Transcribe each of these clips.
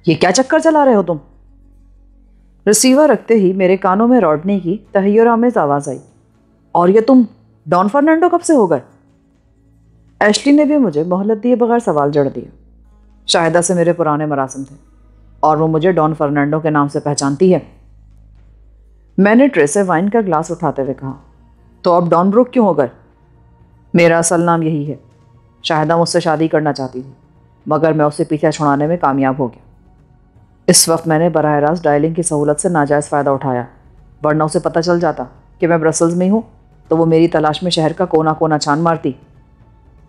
یہ کیا چکر چلا رہے ہو تم؟ ریسیور رکھتے ہی میرے کانوں میں روڈنی کی تحیر آمیز آواز آئی، اور یہ تم ڈان فرنینڈو کب سے ہو گئے؟ ایشلی نے بھی مجھے مہلت دیے بغیر سوال جڑ دیا۔ شاہدہ سے میرے پرانے مراسم تھے اور وہ مجھے ڈان فرنینڈو کے نام سے پہچانتی ہے۔ میں نے ٹرے سے وائن کا گلاس اٹھاتے ہوئے کہا، تو اب ڈان بروک کیوں ہو گئے؟ میرا اصل نام یہی ہے۔ شاہدہ مجھ سے شادی کرنا چاہتی تھی مگر میں اسے پیچھے چھڑانے میں کامیاب ہو گیا۔ اس وقت میں نے براہ راست ڈائلنگ کی سہولت سے ناجائز فائدہ اٹھایا، ورنہ اسے پتہ چل جاتا کہ میں برسلز میں ہوں تو وہ میری تلاش میں شہر کا کونا کونا چھان مارتی۔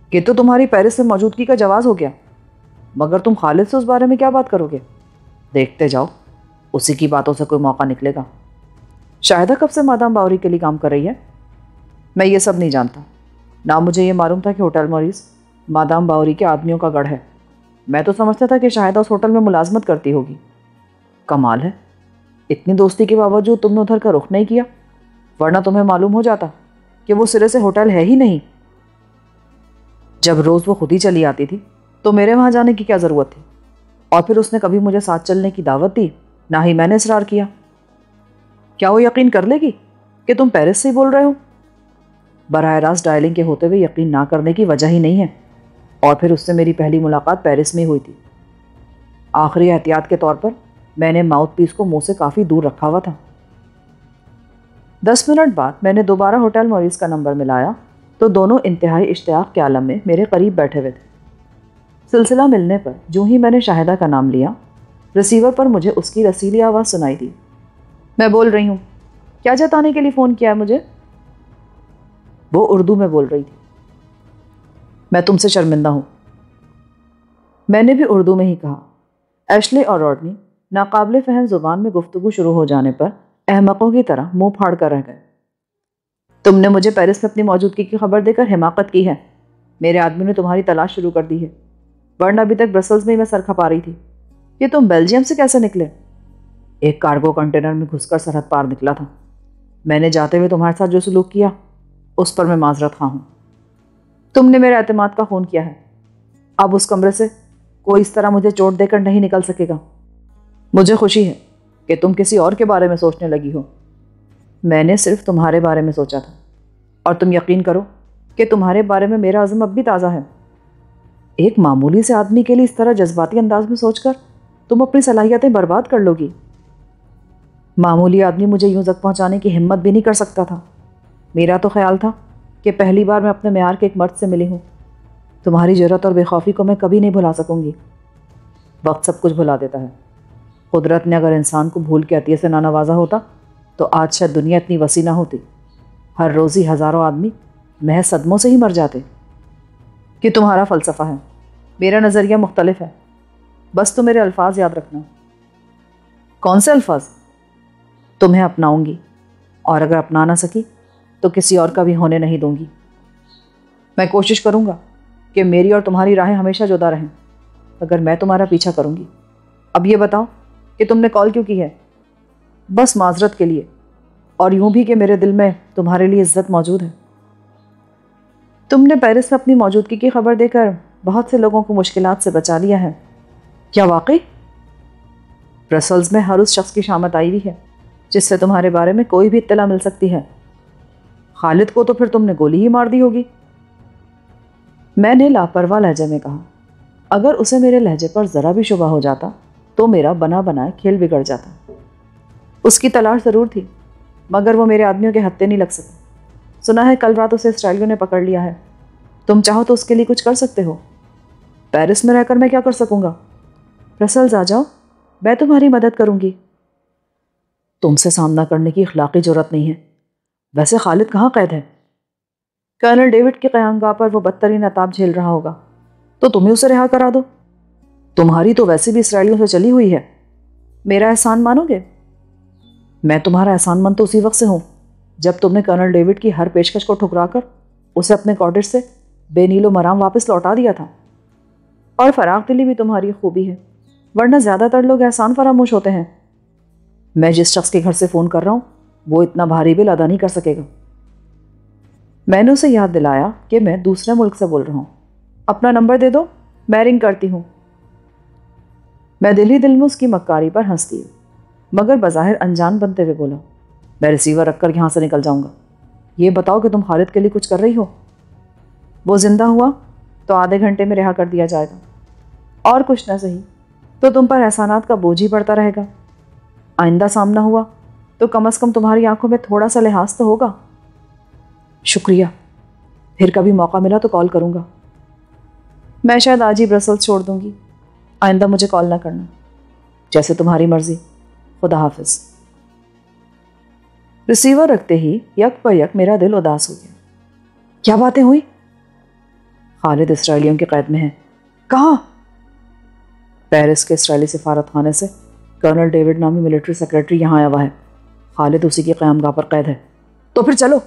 کہ تو تمہاری پیرس میں موجودگی کا جواز ہو گیا، مگر تم خالد سے اس بارے میں کیا بات کرو گے؟ دیکھتے جاؤ، اسی کی باتوں سے کوئی موقع نکلے گا۔ شاہدہ کب سے مادام باوری کے لیے کام کر رہی ہے؟ میں یہ سب نہیں جانتا، نہ مجھے یہ معلوم تھا کہ ہوٹل موریس مادام باوری کے آدمیوں کا گڑھ ہے۔ میں تو سمجھتا تھا کہ شاہدہ اس ہوٹل میں ملازمت کرتی ہوگی۔ کمال ہے، اتنی دوستی کے باوجود تم نے ادھر کا رخ نہیں کیا، ورنہ تمہیں معلوم ہو جاتا کہ وہ سرے سے ہوٹل ہے ہی نہیں۔ جب روز وہ خود ہی چلی آتی تھی تو میرے وہاں جانے کی کیا ضرورت تھی؟ اور پھر اس نے کبھی مجھے ساتھ چلنے کی دعوت دی، نہ ہی میں نے اصرار کیا۔ کیا وہ یقین کر لے گی کہ تم پیرس سے ہی بول رہے ہو؟ براہ راست ڈائلنگ کے ہوتے ہوئے یقین نہ کرنے کی وجہ ہی نہیں ہے، اور پھر اس سے میری پہلی ملاقات پیرس میں ہوئی تھی۔ آخری احتیاط کے طور پر میں نے ماؤتھ پیس کو منہ سے کافی دور رکھا ہوا تھا۔ 10 منٹ بعد میں نے دوبارہ ہوٹل موریس کا نمبر ملایا تو دونوں انتہائی اشتیاق کے عالم میں میرے قریب بیٹھے ہوئے تھے۔ سلسلہ ملنے پر جو ہی میں نے شاہدہ کا نام لیا، ریسیور پر مجھے اس کی رسیلی آواز سنائی دی۔ میں بول رہی ہوں، کیا جتانے کے لیے فون کیا ہے مجھے؟ وہ اردو میں بول رہی تھی۔ میں تم سے شرمندہ ہوں۔ میں نے بھی اردو میں ہی کہا۔ ایشلی اور روڈنی ناقابل فہم زبان میں گفتگو شروع ہو جانے پر احمقوں کی طرح منہ پھاڑ کر رہ گئے۔ تم نے مجھے پیرس میں اپنی موجودگی کی خبر دے کر حماقت کی ہے۔ میرے آدمی نے تمہاری تلاش شروع کر دی ہے، ورنہ ابھی تک برسلز میں سر کھپا رہی تھی۔ کہ تم بیلجیم سے کیسے نکلے؟ ایک کارگو کنٹینر میں گھس کر سرحد پار نکلا تھا۔ میں نے جاتے ہوئے تمہارے ساتھ جو سلوک کیا اس پر میں معذرت خواہ ہوں۔ تم نے میرے اعتماد کا خون کیا ہے، اب اس کمرے سے کوئی اس طرح مجھے چوٹ دے کر نہیں نکل سکے گا۔ مجھے خوشی ہے کہ تم کسی اور کے بارے میں سوچنے لگی ہو، میں نے صرف تمہارے بارے میں سوچا تھا، اور تم یقین کرو کہ تمہارے بارے میں میرا عزم اب بھی تازہ ہے۔ ایک معمولی سے آدمی کے لیے اس طرح جذباتی انداز میں سوچ کر تم اپنی صلاحیتیں برباد کر لو گی۔ معمولی آدمی مجھے یوں زخم پہنچانے کی ہمت بھی نہیں کر سکتا تھا۔ میرا تو خیال تھا کہ پہلی بار میں اپنے معیار کے ایک مرد سے ملی ہوں۔ تمہاری جرأت اور بے خوفی کو میں کبھی نہیں بھلا سکوں گی۔ وقت سب کچھ بھلا دیتا ہے۔ قدرت نے اگر انسان کو بھول کے عطیے سے نہ نوازا ہوتا تو آج شاید دنیا اتنی وسیع نہ ہوتی۔ ہر روز ہی ہزاروں آدمی محض صدموں سے ہی مر جاتے۔ کہ تمہارا فلسفہ ہے، میرا نظریہ مختلف ہے، بس تم میرے الفاظ یاد رکھنا۔ کون سے الفاظ؟ تمہیں اپناؤں گی، اور اگر اپنا نہ سکی تو کسی اور کا بھی ہونے نہیں دوں گی۔ میں کوشش کروں گا کہ میری اور تمہاری راہیں ہمیشہ جدا رہیں، اگر میں تمہارا پیچھا کروں گی۔ اب یہ بتاؤ کہ تم نے کال کیوں کی ہے؟ بس معذرت کے لیے، اور یوں بھی کہ میرے دل میں تمہارے لیے عزت موجود ہے۔ تم نے پیرس میں اپنی موجودگی کی خبر دے کر بہت سے لوگوں کو مشکلات سے بچا لیا ہے۔ کیا واقعی؟ برسلز میں ہر اس شخص کی شامت آئی ہوئی ہے جس سے تمہارے بارے میں کوئی بھی اطلاع مل سکتی ہے۔ خالد کو تو پھر تم نے گولی ہی مار دی ہوگی۔ میں نے لاپرواہ لہجے میں کہا۔ اگر اسے میرے لہجے پر ذرا بھی شبہ ہو جاتا تو میرا بنا بنایا کھیل بگڑ جاتا۔ اس کی تلاش ضرور تھی، مگر وہ میرے آدمیوں کے ہتھے نہیں لگ سکے۔ سنا ہے کل رات اسے اسرائیلیوں نے پکڑ لیا ہے۔ تم چاہو تو اس کے لیے کچھ کر سکتے ہو۔ پیرس میں رہ کر میں کیا کر سکوں گا؟ برسلز آ جاؤ، میں تمہاری مدد کروں گی۔ تم سے سامنا کرنے کی اخلاقی جرأت نہیں ہے۔ ویسے خالد کہاں قید ہے؟ کرنل ڈیوڈ کی قیامگاہ پر وہ بدترین عذاب جھیل رہا ہوگا، تو تمہیں اسے رہا کرا دو۔ تمہاری تو ویسے بھی اسرائیلیوں سے چلی ہوئی ہے، میرا احسان مانو گے؟ میں تمہارا احسان مند تو اسی وقت سے ہوں جب تم نے کرنل ڈیوڈ کی ہر پیشکش کو ٹھکرا کر اسے اپنے کاٹیج سے بے نیل و مرام واپس لوٹا دیا تھا۔ اور فراغ دلی بھی تمہاری خوبی ہے، ورنہ زیادہ تر لوگ احسان فراموش ہوتے ہیں۔ میں جس شخص کے گھر سے فون کر رہا ہوں وہ اتنا بھاری بل ادا نہیں کر سکے گا۔ میں نے اسے یاد دلایا کہ میں دوسرے ملک سے بول رہا ہوں۔ اپنا نمبر دے دو، میں رنگ کرتی ہوں۔ میں دل ہی دل میں اس کی مکاری پر ہنستی ہوں، مگر بظاہر انجان بنتے ہوئے بولا، میں ریسیور رکھ کر یہاں سے نکل جاؤں گا۔ یہ بتاؤ کہ تم خالد کے لیے کچھ کر رہی ہو؟ وہ زندہ ہوا تو آدھے گھنٹے میں رہا کر دیا جائے گا، اور کچھ نہ صحیح تو تم پر احسانات کا بوجھ ہی بڑھتا رہے گا۔ آئندہ سامنا ہوا تو کم از کم تمہاری آنکھوں میں تھوڑا سا لحاظ تو ہوگا۔ شکریہ، پھر کبھی موقع ملا تو کال کروں گا۔ میں شاید آج ہی برسلز چھوڑ دوں گی، آئندہ مجھے کال نہ کرنا۔ جیسے تمہاری مرضی، خدا حافظ۔ ریسیور رکھتے ہی یک پر یک میرا دل اداس ہو گیا۔ کیا باتیں ہوئی؟ خالد اسرائیلیوں کی قید میں ہے۔ کہاں؟ پیرس کے اسرائیلی سفارت خانے سے کرنل ڈیوڈ نامی ملٹری سیکرٹری یہاں آیا ہوا ہے۔ خالد اسی کی قیام گاہ پر قید ہے۔ تو پھر چلو،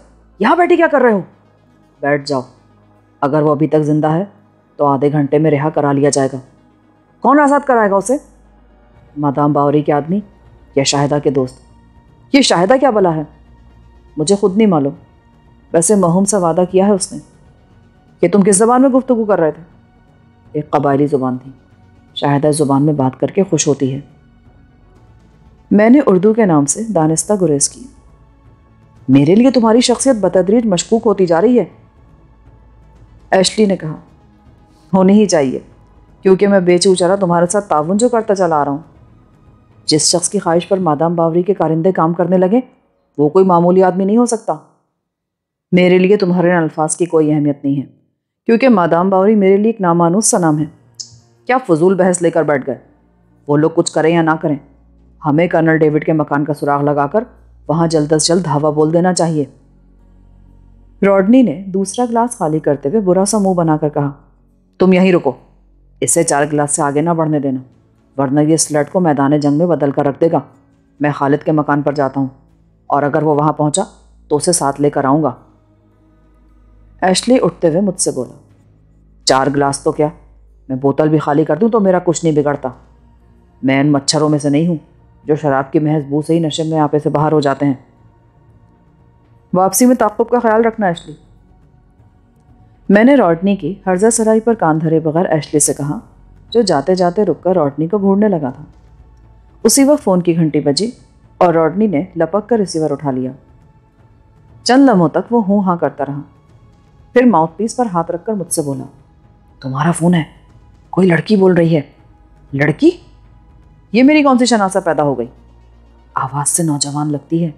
یہاں بیٹھے کیا کر رہے ہو؟ بیٹھ جاؤ، اگر وہ ابھی تک زندہ ہے تو آدھے گھنٹے میں رہا کرا لیا جائے گا۔ کون آزاد کرائے گا اسے؟ مادام باوری کے آدمی یا شاہدہ کے دوست؟ یہ شاہدہ کیا بلا ہے؟ مجھے خود نہیں معلوم، ویسے مہم سے وعدہ کیا ہے اس نے۔ کہ تم کس زبان میں گفتگو کر رہے تھے؟ ایک قبائلی زبان تھی، شاہدہ زبان میں بات کر کے خوش ہوتی ہے۔ میں نے اردو کے نام سے دانستہ گریز کی۔ میرے لیے تمہاری شخصیت بتدریج مشکوک ہوتی جا رہی ہے، ایشلی نے کہا۔ ہونی ہی چاہیے، کیونکہ میں بے چوچرا تمہارے ساتھ تعاون جو کرتا چلا آ رہا ہوں۔ جس شخص کی خواہش پر مادام باوری کے کارندے کام کرنے لگے وہ کوئی معمولی آدمی نہیں ہو سکتا۔ میرے لیے تمہارے ان الفاظ کی کوئی اہمیت نہیں ہے، کیونکہ مادام باوری میرے لیے ایک نامانوس سا نام ہے۔ کیا فضول بحث لے کر بیٹھ گئے؟ وہ لوگ کچھ کریں یا نہ کریں، ہمیں کرنل ڈیوڈ کے مکان کا سراغ لگا کر وہاں جلد از جلد دھاوا بول دینا چاہیے۔ راڈنی نے دوسرا گلاس خالی کرتے ہوئے برا سا منہ بنا کر کہا، تم یہیں رکو، اسے 4 گلاس سے آگے نہ بڑھنے دینا، ورنہ یہ سلٹ کو میدان جنگ میں بدل کر رکھ دے گا۔ میں خالد کے مکان پر جاتا ہوں، اور اگر وہ وہاں پہنچا تو اسے ساتھ لے کر آؤں گا۔ ایشلی اٹھتے ہوئے مجھ سے بولا، 4 گلاس تو کیا، میں بوتل بھی خالی کر دوں تو میرا کچھ نہیں بگڑتا۔ میں ان مچھروں میں سے نہیں ہوں جو شراب کی محض بو سے ہی نشے میں آپے سے باہر ہو جاتے ہیں۔ واپسی میں تعاقب کا خیال رکھنا ایشلی۔ میں نے راڈنی کی ہرزہ سرائی پر کان دھرے بغیر ایشلی سے کہا، جو جاتے جاتے رک کر راڈنی کو گھورنے لگا تھا۔ اسی وقت فون کی گھنٹی بجی اور راڈنی نے لپک کر ریسیور اٹھا لیا۔ چند لمحوں تک وہ ہوں ہاں کرتا رہا، پھر ماؤتھ پیس پر ہاتھ رکھ کر مجھ سے بولا، تمہارا فون ہے، کوئی لڑکی بول رہی ہے۔ لڑکی؟ یہ میری کون سی شناسہ پیدا ہو گئی؟ آواز سے نوجوان لگتی ہے۔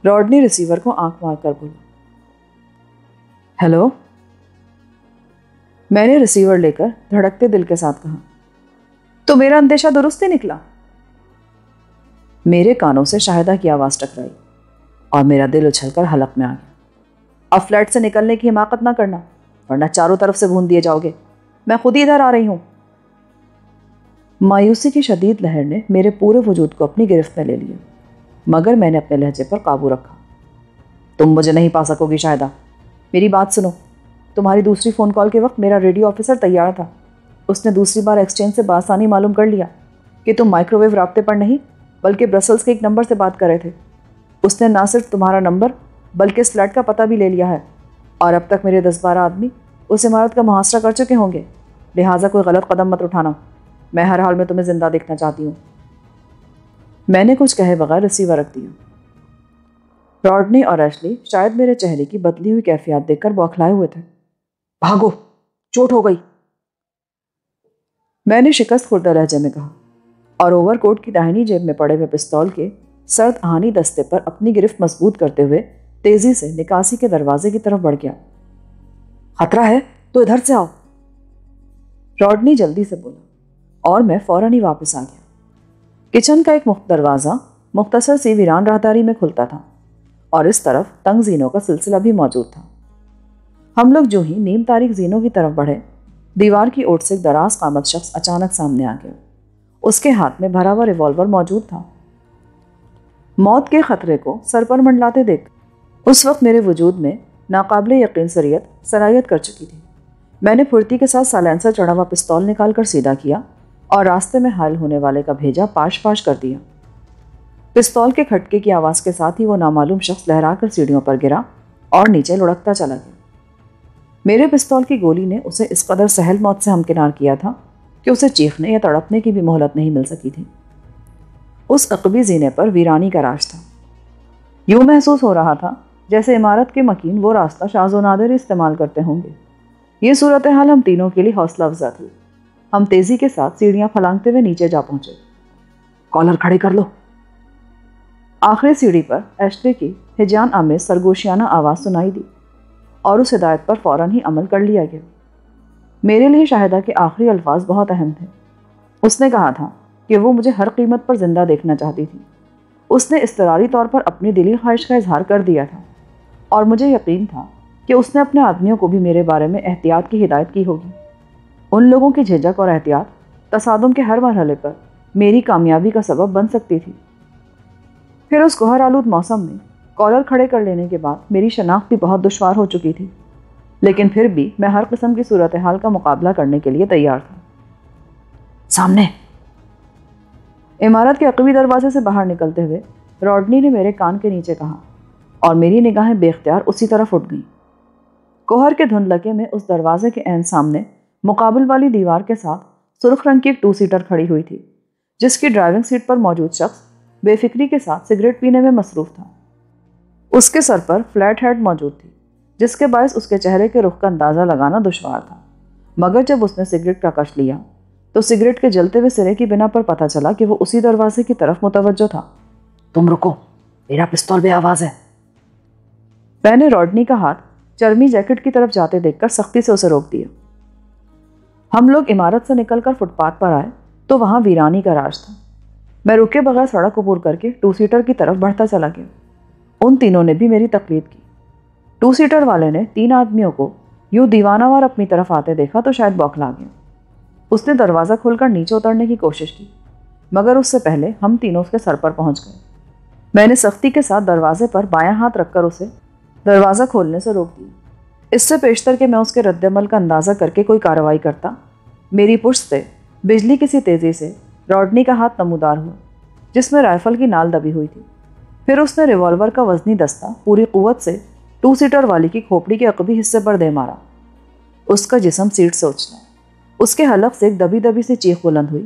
راڈنی ریسیور کو آنکھ مار کر بولا، ہیلو۔ میں نے ریسیور لے کر دھڑکتے دل کے ساتھ کہا، تو میرا اندیشہ درست ہی نکلا۔ میرے کانوں سے شاہدہ کی آواز ٹکرائی اور میرا دل اچھل کر حلق میں آ گیا۔ اب فلیٹ سے نکلنے کی حماقت نہ کرنا، ورنہ چاروں طرف سے بھون دیے جاؤ گے۔ میں خود ہی ادھر آ رہی ہوں۔ مایوسی کی شدید لہر نے میرے پورے وجود کو اپنی گرفت میں لے لیا، مگر میں نے اپنے لہجے پر قابو رکھا۔ تم مجھے نہیں پا سکو گی شاہدہ، میری بات سنو۔ تمہاری دوسری فون کال کے وقت میرا ریڈیو آفیسر تیار تھا۔ اس نے دوسری بار ایکسچینج سے بآسانی معلوم کر لیا کہ تم مائکرو ویو رابطے پر نہیں بلکہ برسلز کے ایک نمبر سے بات کر رہے تھے۔ اس نے نہ صرف تمہارا نمبر بلکہ سلٹ کا پتہ بھی لے لیا ہے، اور اب تک میرے 10-12 آدمی اس عمارت کا محاصرہ کر چکے ہوں گے، لہٰذا کوئی غلط قدم مت اٹھانا۔ میں ہر حال میں تمہیں زندہ دیکھنا چاہتی ہوں۔ میں نے کچھ کہے بغیر ریسیور رکھ دیا۔ راڈنی اور ایشلی شاید میرے چہرے کی بدلی ہوئی کیفیات دیکھ کر بوکھلائے ہوئے تھے۔ بھاگو، چوٹ ہو گئی، میں نے شکست خوردہ لہجے میں کہا، اور اوور کوٹ کی داہنی جیب میں پڑے ہوئے پستول کے سرد آہنی دستے پر اپنی گرفت مضبوط کرتے ہوئے تیزی سے نکاسی کے دروازے کی طرف بڑھ گیا۔ خطرہ ہے تو ادھر سے آؤ، راڈنی جلدی سے بولا، اور میں فوراً ہی واپس آ گیا۔ کچن کا ایک دروازہ مختصر سی ویران راہداری میں کھلتا تھا، اور اس طرف تنگ زینوں کا سلسلہ بھی موجود تھا۔ ہم لوگ جو ہی نیم تاریک زینوں کی طرف بڑھے، دیوار کی اوٹ سے ایک دراز قامت شخص اچانک سامنے آ گیا۔ اس کے ہاتھ میں بھرا ہوا ریوالور موجود تھا۔ موت کے خطرے کو سر پر منڈلاتے دیکھ اس وقت میرے وجود میں ناقابل یقین سرایت کر چکی تھی۔ میں نے پھرتی کے ساتھ سائلنسر چڑھا ہوا پستول نکال کر سیدھا کیا اور راستے میں حائل ہونے والے کا بھیجا پاش پاش کر دیا۔ پستول کے کھٹکے کی آواز کے ساتھ ہی وہ نامعلوم شخص لہرا کر سیڑھیوں پر گرا اور نیچے لڑکتا چلا گیا۔ میرے پستول کی گولی نے اسے اس قدر سہل موت سے ہمکنار کیا تھا کہ اسے چیخنے یا تڑپنے کی بھی مہلت نہیں مل سکی تھی۔ اس عقبی زینے پر ویرانی کا راج تھا۔ یوں محسوس ہو رہا تھا جیسے عمارت کے مکین وہ راستہ شاذ و نادر استعمال کرتے ہوں گے۔ یہ صورتحال ہم تینوں کے لیے حوصلہ افزا تھی۔ ہم تیزی کے ساتھ سیڑھیاں پھلانگتے ہوئے نیچے جا پہنچے۔ کالر کھڑے کر لو۔ آخری سیڑھی پر ایشلے کی ہجان آمیز سرگوشیانہ آواز سنائی دی اور اس ہدایت پر فوراً ہی عمل کر لیا گیا۔ میرے لیے شاہدہ کے آخری الفاظ بہت اہم تھے۔ اس نے کہا تھا کہ وہ مجھے ہر قیمت پر زندہ دیکھنا چاہتی تھی۔ اس نے اضطراری طور پر اپنی دلی خواہش کا اظہار کر دیا تھا اور مجھے یقین تھا کہ اس نے اپنے آدمیوں کو بھی میرے بارے میں احتیاط کی ہدایت کی ہوگی۔ ان لوگوں کی جھجک اور احتیاط تصادم کے ہر مرحلے پر میری کامیابی کا سبب بن سکتی تھی۔ پھر اس گوہر آلود موسم میں کالر کھڑے کر لینے کے بعد میری شناخت بھی بہت دشوار ہو چکی تھی، لیکن پھر بھی میں ہر قسم کی صورتحال کا مقابلہ کرنے کے لیے تیار تھا۔ سامنے۔ عمارت کے عقبی دروازے سے باہر نکلتے ہوئے راڈنی نے میرے کان کے نیچے کہا اور میری نگاہیں بے اختیار اسی طرف اٹھ گئیں۔ کوہر کے دھندلکے میں اس دروازے کے عین سامنے مقابل والی دیوار کے ساتھ سرخ رنگ کی ایک 2 سیٹر کھڑی ہوئی تھی، جس کی ڈرائیونگ سیٹ پر موجود شخص بے فکری کے ساتھ سگریٹ پینے میں مصروف تھا۔ اس کے سر پر فلیٹ ہیڈ موجود تھی، جس کے باعث اس کے چہرے کے رخ کا اندازہ لگانا دشوار تھا، مگر جب اس نے سگریٹ کا کش لیا تو سگریٹ کے جلتے ہوئے سرے کی بنا پر پتہ چلا کہ وہ اسی دروازے کی طرف متوجہ تھا۔ تم رکو، میرا پستول بے آواز ہے۔ میں نے راڈنی کا ہاتھ چرمی جیکٹ کی طرف جاتے دیکھ کر سختی سے اسے روک دیا۔ ہم لوگ عمارت سے نکل کر فٹ پاتھ پر آئے تو وہاں ویرانی کا راج تھا۔ میں رکے بغیر سڑک عبور کر کے 2 سیٹر کی طرف بڑھتا چلا گیا۔ ان تینوں نے بھی میری تقلید کی۔ 2 سیٹر والے نے 3 آدمیوں کو یوں دیوانہ وار اپنی طرف آتے دیکھا تو شاید بوکھلا گیا۔ اس نے دروازہ کھول کر نیچے اترنے کی کوشش کی، مگر اس سے پہلے ہم تینوں اس کے سر پر پہنچ گئے۔ میں نے سختی کے ساتھ دروازے پر بایاں ہاتھ رکھ کر اسے دروازہ کھولنے سے روک دیا۔ اس سے پیشتر کہ میں اس کے رد عمل کا اندازہ کر کے کوئی کارروائی کرتا، میری پشت سے بجلی کسی تیزی سے راڈنی کا ہاتھ نمودار ہوا، جس میں رائفل کی نال دبی ہوئی تھی۔ پھر اس نے ریوالور کا وزنی دستہ پوری قوت سے 2 سیٹر والی کی کھوپڑی کے عقبی حصے پر دے مارا۔ اس کا جسم سیٹ سے اچھلا، اس کے حلق سے ایک دبی دبی سی چیخ بلند ہوئی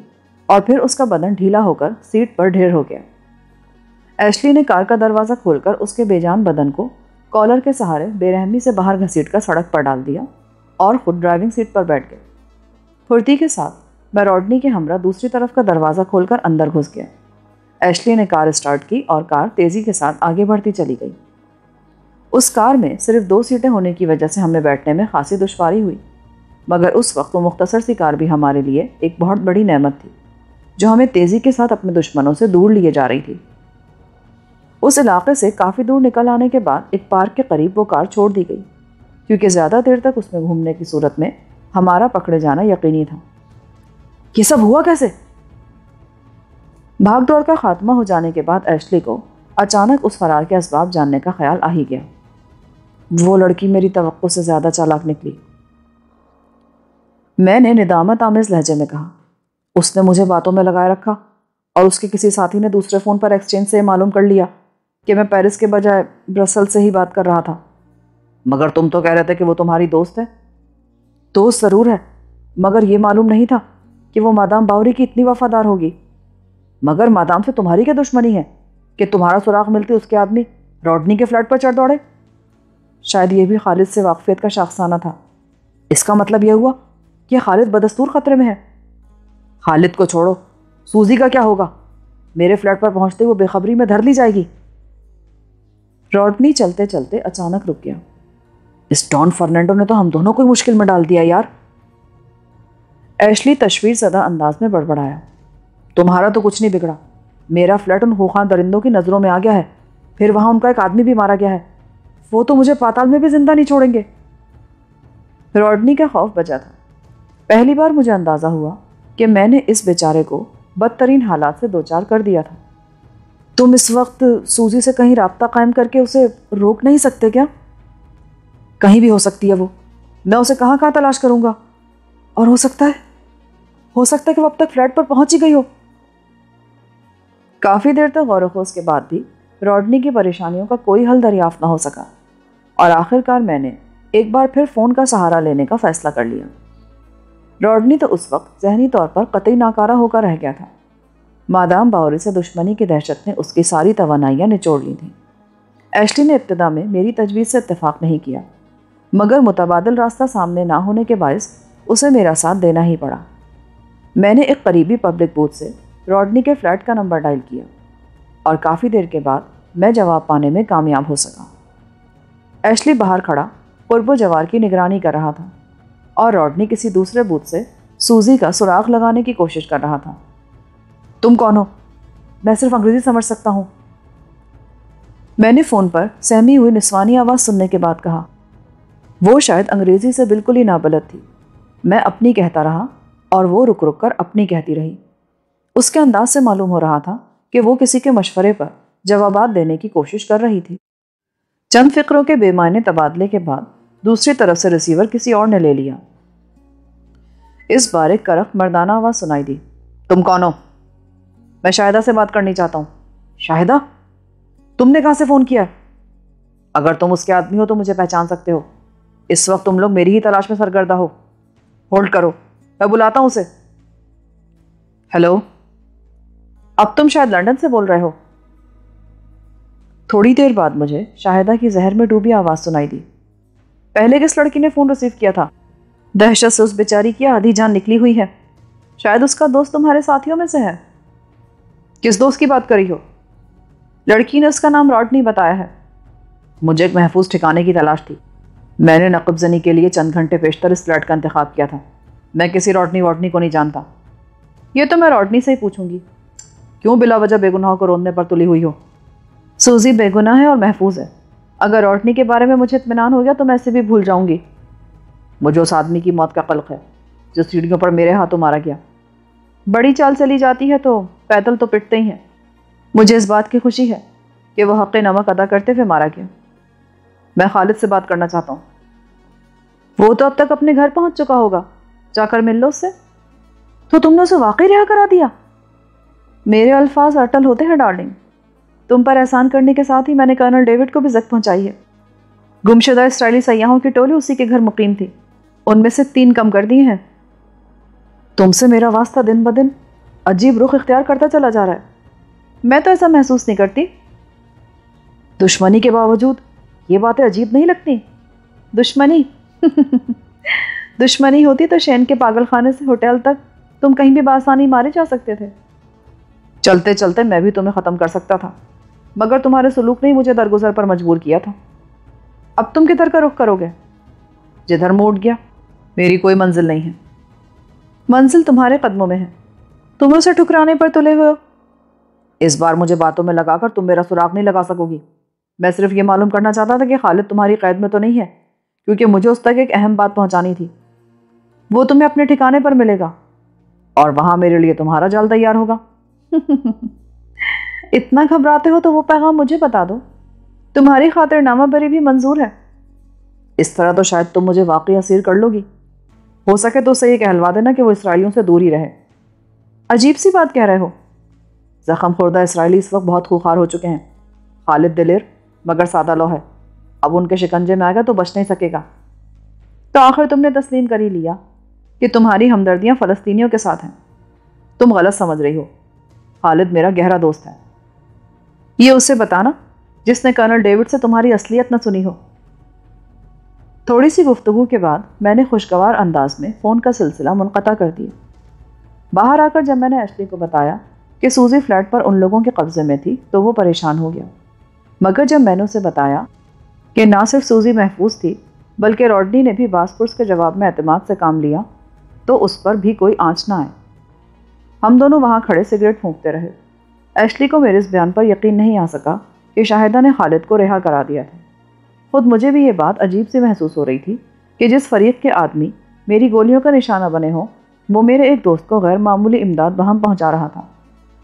اور پھر اس کا بدن ڈھیلا ہو کر سیٹ پر ڈھیر ہو گیا۔ ایشلی نے کار کا دروازہ کھول کر اس کے بے جان بدن کو کالر کے سہارے بے رحمی سے باہر گھسیٹ کر سڑک پر ڈال دیا اور خود ڈرائیونگ سیٹ پر بیٹھ گئے۔ پھرتی کے ساتھ میں راڈنی کے ہمراہ دوسری طرف کا دروازہ کھول کر اندر گھس گیا۔ ایشلی نے کار اسٹارٹ کی اور کار تیزی کے ساتھ آگے بڑھتی چلی گئی۔ اس کار میں صرف 2 سیٹیں ہونے کی وجہ سے ہمیں بیٹھنے میں خاصی دشواری ہوئی، مگر اس وقت وہ مختصر سی کار بھی ہمارے لیے ایک بہت بڑی نعمت تھی، جو ہمیں تیزی کے ساتھ اپنے دشمنوں سے دور لیے جا رہی تھی۔ اس علاقے سے کافی دور نکل آنے کے بعد ایک پارک کے قریب وہ کار چھوڑ دی گئی، کیونکہ زیادہ دیر تک اس میں گھومنے کی صورت میں ہمارا پکڑے جانا یقینی تھا۔ یہ سب ہوا کیسے؟ بھاگ دوڑ کا خاتمہ ہو جانے کے بعد ایشلی کو اچانک اس فرار کے اسباب جاننے کا خیال آ ہی گیا۔ وہ لڑکی میری توقع سے زیادہ چالاک نکلی، میں نے ندامت آمیز لہجے میں کہا۔ اس نے مجھے باتوں میں لگائے رکھا اور اس کے کسی ساتھی نے دوسرے فون پر ایکسچینج سے معلوم کر لیا کہ میں پیرس کے بجائے برسل سے ہی بات کر رہا تھا۔ مگر تم تو کہہ رہے تھے کہ وہ تمہاری دوست ہے۔ دوست ضرور ہے، مگر یہ معلوم نہیں تھا کہ وہ مادام باوری کی اتنی وفادار ہوگی۔ مگر مادام سے تمہاری کیا دشمنی ہے کہ تمہارا سراغ ملتے اس کے آدمی راڈنی کے فلیٹ پر چڑھ دوڑے؟ شاید یہ بھی خالد سے واقفیت کا شاخسانہ تھا۔ اس کا مطلب یہ ہوا کہ خالد بدستور خطرے میں ہے۔ خالد کو چھوڑو، سوزی کا کیا ہوگا؟ میرے فلیٹ پر پہنچتے وہ بے خبری میں دھر لی جائے گی۔ راڈنی چلتے چلتے اچانک رک گیا۔ اس ڈان فرنینڈو نے تو ہم دونوں کو مشکل میں ڈال دیا یار۔ ایشلی تشویش زدہ انداز میں بڑبڑایا۔ تمہارا تو کچھ نہیں بگڑا، میرا فلیٹ ان خوخان درندوں کی نظروں میں آ گیا ہے، پھر وہاں ان کا ایک آدمی بھی مارا گیا ہے، وہ تو مجھے پاتال میں بھی زندہ نہیں چھوڑیں گے۔ راڈنی کا خوف بچا تھا۔ پہلی بار مجھے اندازہ ہوا کہ میں نے اس بیچارے کو بدترین حالات سے دوچار کر دیا تھا۔ تم اس وقت سوزی سے کہیں رابطہ قائم کر کے اسے روک نہیں سکتے کیا؟ کہیں بھی ہو سکتی ہے وہ، میں اسے کہاں کہاں تلاش کروں گا، اور ہو سکتا ہے کہ وہ اب تک فلیٹ پر پہنچ ہی گئی ہو۔ کافی دیر تک غور و خوض کے بعد بھی راڈنی کی پریشانیوں کا کوئی حل دریافت نہ ہو سکا، اور آخر کار میں نے ایک بار پھر فون کا سہارا لینے کا فیصلہ کر لیا۔ روڈنی تو اس وقت ذہنی طور پر قطعی ناکارہ ہو کر رہ گیا تھا، مادام باوری سے دشمنی کی دہشت نے اس کی ساری توانائیاں نچوڑ لی تھیں۔ ایشلی نے ابتدا میں میری تجویز سے اتفاق نہیں کیا، مگر متبادل راستہ سامنے نہ ہونے کے باعث اسے میرا ساتھ دینا ہی پڑا۔ میں نے ایک قریبی پبلک بوتھ سے روڈنی کے فلیٹ کا نمبر ڈائل کیا اور کافی دیر کے بعد میں جواب پانے میں کامیاب ہو سکا۔ ایشلی باہر کھڑا قرب و جوار کی نگرانی کر رہا تھا اور روڈنی کسی دوسرے بوتھ سے سوزی کا سراغ لگانے کی کوشش کر رہا تھا۔ تم کون ہو؟ میں صرف انگریزی سمجھ سکتا ہوں، میں نے فون پر سہمی ہوئی نسوانی آواز سننے کے بعد کہا۔ وہ شاید انگریزی سے بالکل ہی نابلد تھی۔ میں اپنی کہتا رہا اور وہ رک رک کر اپنی کہتی رہی۔ اس کے انداز سے معلوم ہو رہا تھا کہ وہ کسی کے مشورے پر جوابات دینے کی کوشش کر رہی تھی۔ چند فقروں کے بے معنی تبادلے کے بعد دوسری طرف سے ریسیور کسی اور نے لے لیا۔ اس بار ایک کرخت مردانہ آواز سنائی دی۔ تم کون ہو؟ میں شاہدہ سے بات کرنی چاہتا ہوں۔ شاہدہ؟ تم نے کہاں سے فون کیا؟ اگر تم اس کے آدمی ہو تو مجھے پہچان سکتے ہو۔ اس وقت تم لوگ میری ہی تلاش میں سرگردہ ہو۔ ہولڈ کرو، میں بلاتا ہوں اسے۔ ہیلو، اب تم شاید لندن سے بول رہے ہو۔ تھوڑی دیر بعد مجھے شاہدہ کی زہر میں ڈوبی آواز سنائی دی۔ پہلے کس لڑکی نے فون ریسیو کیا تھا؟ دہشت سے اس بیچاری کی آدھی جان نکلی ہوئی ہے۔ شاید اس کا دوست تمہارے ساتھیوں میں سے ہے۔ کس دوست کی بات کری ہو؟ لڑکی نے اس کا نام روڈنی بتایا ہے۔ مجھے ایک محفوظ ٹھکانے کی تلاش تھی۔ میں نے نقب زنی کے لیے چند گھنٹے پیشتر اس فلیٹ کا انتخاب کیا تھا۔ میں کسی روڈنی کو نہیں جانتا۔ یہ تو میں روڈنی سے ہی پوچھوں گی، کیوں بلا وجہ بے گناہوں کو روندنے پر تلی ہوئی ہو؟ سوزی بے گناہ ہے اور محفوظ ہے۔ اگر روڈنی کے بارے میں مجھے اطمینان ہو گیا تو میں اسے بھی بھول جاؤں گی۔ مجھے اس آدمی کی موت کا قلق ہے جو سیڑھیوں پر میرے ہاتھوں مارا گیا۔ بڑی چال چلی جاتی ہے تو پیدل تو پٹتے ہی ہیں۔ مجھے اس بات کی خوشی ہے کہ وہ حق نمک ادا کرتے ہوئے مارا گیا۔ میں خالد سے بات کرنا چاہتا ہوں۔ وہ تو اب تک اپنے گھر پہنچ چکا ہوگا، جا کر مل لو اس سے۔ تو تم نے اسے واقعی رہا کرا دیا؟ میرے الفاظ اٹل ہوتے ہیں ڈارلنگ۔ تم پر احسان کرنے کے ساتھ ہی میں نے کرنل ڈیوڈ کو بھی زخم پہنچائی ہے۔ گمشدہ اسرائیلی سیاحوں کی ٹولی اسی کے گھر مقیم تھی، ان میں سے 3 کم کر دیے ہیں۔ تم سے میرا واسطہ دن بدن عجیب رخ اختیار کرتا چلا جا رہا ہے۔ میں تو ایسا محسوس نہیں کرتی۔ دشمنی کے باوجود یہ باتیں عجیب نہیں لگتی؟ دشمنی دشمنی ہوتی تو شین کے پاگل خانے سے ہوٹل تک تم کہیں بھی بآسانی مارے جا سکتے تھے۔ چلتے چلتے میں بھی تمہیں ختم کر سکتا تھا، مگر تمہارے سلوک نے ہی مجھے درگزر پر مجبور کیا تھا۔ اب تم کدھر کا رخ کرو گے؟ جدھر موڑ گیا۔ میری کوئی منزل نہیں ہے۔ منزل تمہارے قدموں میں ہے، تم اسے ٹھکرانے پر تلے ہوئے ہو۔ اس بار مجھے باتوں میں لگا کر تم میرا سراغ نہیں لگا سکو گی۔ میں صرف یہ معلوم کرنا چاہتا تھا کہ خالد تمہاری قید میں تو نہیں ہے، کیونکہ مجھے اس تک ایک اہم بات پہنچانی تھی۔ وہ تمہیں اپنے ٹھکانے پر ملے گا اور وہاں میرے لیے تمہارا جال تیار ہوگا۔ اتنا گھبراتے ہو تو وہ پیغام مجھے بتا دو، تمہاری خاطر نامہ بری بھی منظور ہے۔ اس طرح تو شاید تم مجھے واقعی اسیر کر لو گی۔ ہو سکے تو اسے یہ کہلوا دینا کہ وہ اسرائیلیوں سے دور ہی رہے۔ عجیب سی بات کہہ رہے ہو۔ زخم خوردہ اسرائیلی اس وقت بہت خوخار ہو چکے ہیں۔ خالد دلیر مگر سادہ لو ہے، اب ان کے شکنجے میں آ گیا تو بچ نہیں سکے گا۔ تو آخر تم نے تسلیم کر ہی لیا کہ تمہاری ہمدردیاں فلسطینیوں کے ساتھ ہیں۔ تم غلط سمجھ رہی ہو، خالد میرا گہرا دوست ہے۔ یہ اسے بتانا جس نے کرنل ڈیوڈ سے تمہاری اصلیت نہ سنی ہو۔ تھوڑی سی گفتگو کے بعد میں نے خوشگوار انداز میں فون کا سلسلہ منقطع کر دیا۔ باہر آ کر جب میں نے ایشلی کو بتایا کہ سوزی فلیٹ پر ان لوگوں کے قبضے میں تھی تو وہ پریشان ہو گیا، مگر جب میں نے اسے بتایا کہ نہ صرف سوزی محفوظ تھی بلکہ روڈنی نے بھی باس پرس کے جواب میں اعتماد سے کام لیا تو اس پر بھی کوئی آنچ نہ آئے۔ ہم دونوں وہاں کھڑے سگریٹ پھونکتے رہے۔ ایشلی کو میرے اس بیان پر یقین نہیں آ سکا کہ شاہدہ نے خالد کو رہا کرا دیا تھا۔ خود مجھے بھی یہ بات عجیب سی محسوس ہو رہی تھی کہ جس فریق کے آدمی میری گولیوں کا نشانہ بنے ہوں وہ میرے ایک دوست کو غیر معمولی امداد بہم پہنچا رہا تھا،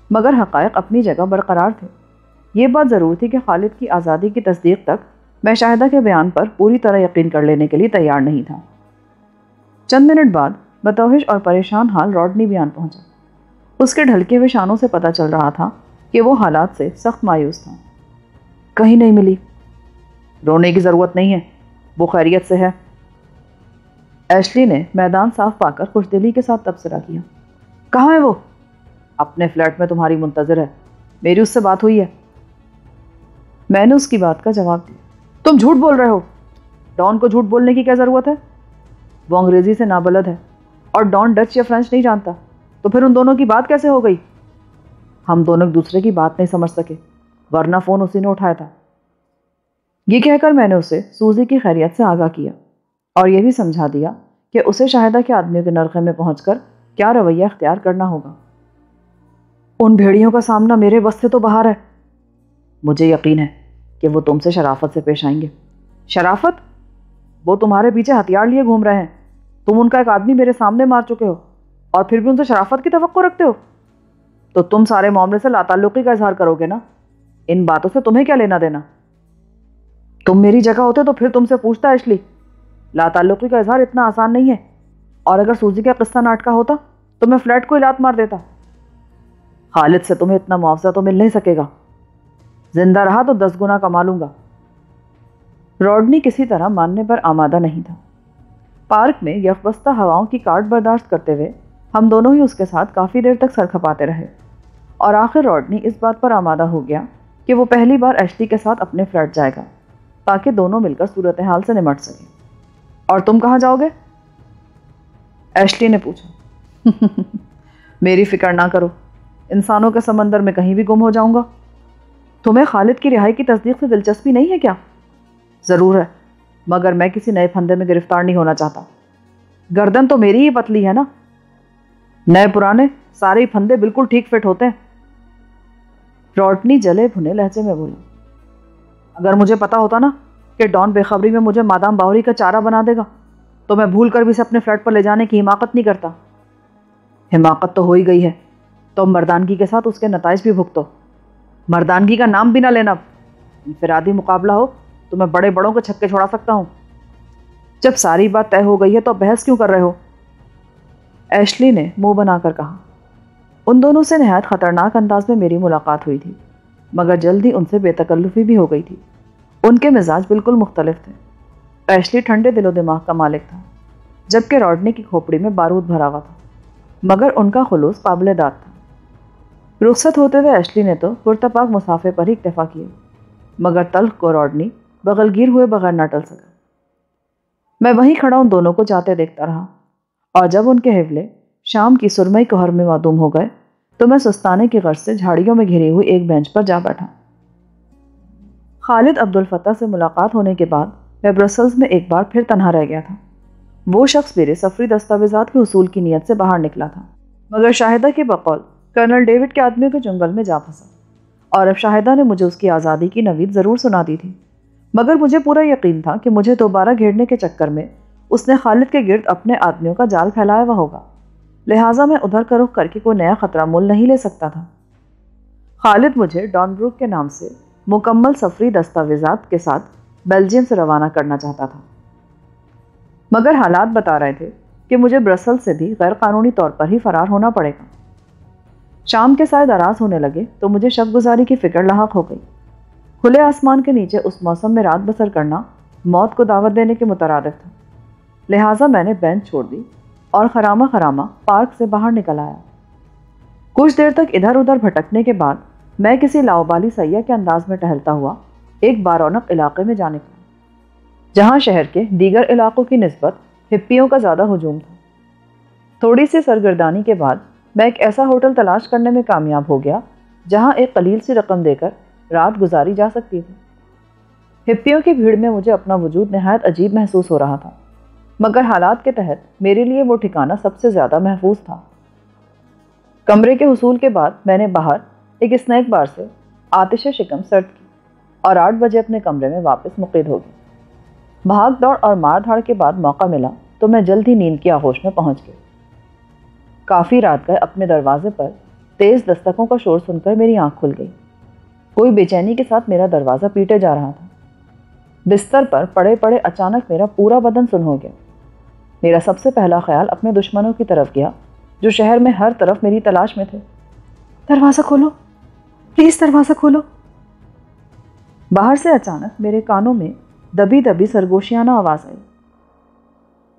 مگر حقائق اپنی جگہ برقرار تھے۔ یہ بات ضرور تھی کہ خالد کی آزادی کی تصدیق تک میں شاہدہ کے بیان پر پوری طرح یقین کر لینے کے لیے تیار نہیں تھا۔ چند منٹ بعد بتوحش اور پریشان حال روڈنی بیان پہنچا۔ اس کے ڈھلکے ہوئے شانوں سے پتہ چل رہا تھا کہ وہ حالات سے سخت مایوس تھا۔ کہیں نہیں ملی۔ رونے کی ضرورت نہیں ہے، وہ خیریت سے ہے۔ ایشلی نے میدان صاف پا کر خوش دلی کے ساتھ تبصرہ کیا۔ کہاں ہے وہ؟ اپنے فلیٹ میں تمہاری منتظر ہے، میری اس سے بات ہوئی ہے۔ میں نے اس کی بات کا جواب دیا۔ تم جھوٹ بول رہے ہو، ڈان کو جھوٹ بولنے کی کیا ضرورت ہے؟ وہ انگریزی سے نابلد ہے اور ڈان ڈچ یا فرینچ نہیں جانتا، تو پھر ان دونوں کی بات کیسے ہو گئی؟ ہم دونوں ایک دوسرے کی بات نہیں سمجھ سکے، ورنہ فون اسی نے اٹھایا تھا۔ یہ کہہ کر میں نے اسے سوزی کی خیریت سے آگاہ کیا اور یہ بھی سمجھا دیا کہ اسے شاہدہ کے آدمیوں کے نرخے میں پہنچ کر کیا رویہ اختیار کرنا ہوگا۔ ان بھیڑیوں کا سامنا میرے بس سے تو باہر ہے۔ مجھے یقین ہے کہ وہ تم سے شرافت سے پیش آئیں گے۔ شرافت؟ وہ تمہارے پیچھے ہتھیار لیے گھوم رہے ہیں، تم ان کا ایک آدمی میرے سامنے مار چکے ہو اور پھر بھی ان سے شرافت کی توقع رکھتے ہو؟ تو تم سارے معاملے سے لاتعلقی کا اظہار کرو گے نا؟ ان باتوں سے تمہیں کیا لینا دینا؟ تم میری جگہ ہوتے تو پھر تم سے پوچھتا ایشلی۔ لاتعلقی کا اظہار اتنا آسان نہیں ہے، اور اگر سوزی کا قصہ ناٹکا ہوتا تو میں فلیٹ کو لات مار دیتا۔ خالد سے تمہیں اتنا معاوضہ تو مل نہیں سکے گا، زندہ رہا تو 10 گنا کما لوں گا۔ روڈنی کسی طرح ماننے پر آمادہ نہیں تھا۔ پارک میں یکبستہ ہواؤں کی کاٹ برداشت کرتے ہوئے ہم دونوں ہی اس کے ساتھ کافی دیر تک سر کھپاتے رہے، اور آخر روڈنی اس بات پر آمادہ ہو گیا کہ وہ پہلی بار ایشلی کے ساتھ اپنے فلیٹ جائے گا تاکہ دونوں مل کر صورتحال سے نمٹ سکیں۔ اور تم کہاں جاؤ گے؟ ایشلی نے پوچھا۔ میری فکر نہ کرو، انسانوں کے سمندر میں کہیں بھی گم ہو جاؤں گا۔ تمہیں خالد کی رہائی کی تصدیق سے دلچسپی نہیں ہے کیا؟ ضرور ہے، مگر میں کسی نئے پھندے میں گرفتار نہیں ہونا چاہتا۔ گردن تو میری ہی پتلی ہے نا، نئے پرانے سارے ہی پھندے بالکل ٹھیک فٹ ہوتے ہیں۔ روڈنی جلے بھنے لہجے میں بولا۔ اگر مجھے پتا ہوتا نا کہ ڈان بے خبری میں مجھے مادام باوری کا چارہ بنا دے گا تو میں بھول کر بھی اسے اپنے فلیٹ پر لے جانے کی حماقت نہیں کرتا۔ حماقت تو ہو ہی گئی ہے، تو مردانگی کے ساتھ اس کے نتائج بھی بھگتو۔ مردانگی کا نام بھی نہ لینا، انفرادی مقابلہ ہو تو میں بڑے بڑوں کے چھکے چھوڑا سکتا ہوں۔ جب ساری بات طے ہو گئی ہے تو بحث کیوں کر رہے ہو؟ ایشلی نے منہ بنا کر کہا۔ ان دونوں سے نہایت خطرناک انداز میں میری ملاقات ہوئی تھی، مگر جلدی ان سے بے تکلفی بھی ہو گئی تھی۔ ان کے مزاج بالکل مختلف تھے۔ ایشلی ٹھنڈے دل و دماغ کا مالک تھا، جبکہ روڈنی کی کھوپڑی میں بارود بھرا ہوا تھا، مگر ان کا خلوص قابل داد تھا۔ رخصت ہوتے ہوئے ایشلی نے تو پرتپاک مسافے پر ہی اکتفا کیا، مگر تلخ کو روڈنی بغلگیر ہوئے بغیر نہ ٹل سکا۔ میں وہیں کھڑا ان دونوں کو جاتے دیکھتا رہا، اور جب ان کے حوالے شام کی سرمئی کہر میں معدوم ہو گئے تو میں سستانے کی غرض سے جھاڑیوں میں گھری ہوئی ایک بینچ پر جا بیٹھا۔ خالد عبدالفتاح سے ملاقات ہونے کے بعد میں برسلز میں ایک بار پھر تنہا رہ گیا تھا۔ وہ شخص میرے سفری دستاویزات کے حصول کی نیت سے باہر نکلا تھا، مگر شاہدہ کے بقول کرنل ڈیوڈ کے آدمیوں کے چنگل میں جا پھنسا، اور اب شاہدہ نے مجھے اس کی آزادی کی نوید ضرور سنا دی تھی، مگر مجھے پورا یقین تھا کہ مجھے دوبارہ گھیرنے کے چکر میں اس نے خالد کے گرد اپنے آدمیوں کا جال پھیلایا ہوا ہوگا، لہٰذا میں ادھر کا رخ کر کے کوئی نیا خطرہ مول نہیں لے سکتا تھا۔ خالد مجھے ڈان بروک کے نام سے مکمل سفری دستاویزات کے ساتھ بیلجیم سے روانہ کرنا چاہتا تھا، مگر حالات بتا رہے تھے کہ مجھے برسل سے بھی غیر قانونی طور پر ہی فرار ہونا پڑے گا۔ شام کے سائے دراز ہونے لگے تو مجھے شب گزاری کی فکر لاحق ہو گئی۔ کھلے آسمان کے نیچے اس موسم میں رات بسر کرنا موت کو دعوت دینے کے مترادف تھا، لہٰذا میں نے بینچ چھوڑ دی اور خرامہ خرامہ پارک سے باہر نکل آیا۔ کچھ دیر تک ادھر ادھر بھٹکنے کے بعد میں کسی لاؤبالی سیاح کے انداز میں ٹہلتا ہوا ایک بارونق علاقے میں جا نکلا، جہاں شہر کے دیگر علاقوں کی نسبت ہپیوں کا زیادہ ہجوم تھا۔ تھوڑی سی سرگردانی کے بعد میں ایک ایسا ہوٹل تلاش کرنے میں کامیاب ہو گیا جہاں ایک قلیل سی رقم دے کر رات گزاری جا سکتی تھی۔ ہپیوں کی بھیڑ میں مجھے اپنا وجود نہایت عجیب محسوس ہو رہا تھا، مگر حالات کے تحت میرے لیے وہ ٹھکانہ سب سے زیادہ محفوظ تھا۔ کمرے کے حصول کے بعد میں نے باہر ایک اسنیک بار سے آتش شکم سرد کی اور 8 بجے اپنے کمرے میں واپس مقید ہو گئی۔ بھاگ دوڑ اور مار دھاڑ کے بعد موقع ملا تو میں جلد ہی نیند کی آغوش میں پہنچ گئی۔ کافی رات گئے اپنے دروازے پر تیز دستکوں کا شور سن کر میری آنکھ کھل گئی۔ کوئی بے چینی کے ساتھ میرا دروازہ پیٹے جا رہا تھا۔ بستر پر پڑے پڑے اچانک میرا پورا بدن سن ہو گیا۔ میرا سب سے پہلا خیال اپنے دشمنوں کی طرف گیا جو شہر میں ہر طرف میری تلاش میں تھے۔ دروازہ کھولو، پلیز دروازہ کھولو۔ باہر سے اچانک میرے کانوں میں دبی دبی سرگوشیانہ آواز آئی۔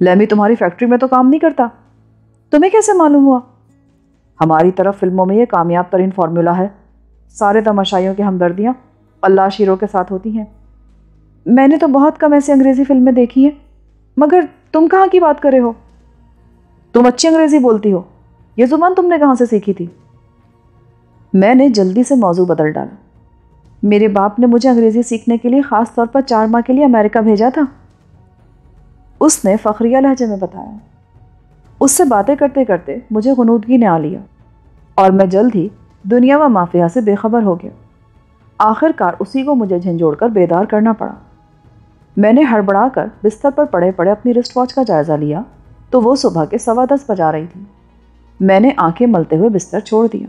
لیمی تمہاری فیکٹری میں تو کام نہیں کرتا، تمہیں کیسے معلوم ہوا؟ ہماری طرف فلموں میں یہ کامیاب ترین فارمولا ہے، سارے تماشائیوں کی ہمدردیاں اللہ شیروں کے ساتھ ہوتی ہیں۔ میں نے تو بہت کم ایسی انگریزی فلمیں دیکھی ہیں، مگر تم کہاں کی بات کر رہے ہو؟ تم اچھی انگریزی بولتی ہو، یہ زبان تم نے کہاں سے سیکھی تھی؟ میں نے جلدی سے موضوع بدل ڈالا۔ میرے باپ نے مجھے انگریزی سیکھنے کے لیے خاص طور پر 4 ماہ کے لیے امریکہ بھیجا تھا، اس نے فخریہ لہجے میں بتایا۔ اس سے باتیں کرتے کرتے مجھے غنودگی نے آ لیا اور میں جلد ہی دنیا و مافیہ سے بے خبر ہو گیا۔ آخر کار اسی کو مجھے جھنجھوڑ کر بیدار کرنا پڑا۔ میں نے ہڑبڑا کر بستر پر پڑے پڑے اپنی رسٹ واچ کا جائزہ لیا تو وہ صبح کے 10:15 بجا رہی تھی۔ میں نے آنکھیں ملتے ہوئے بستر چھوڑ دیا۔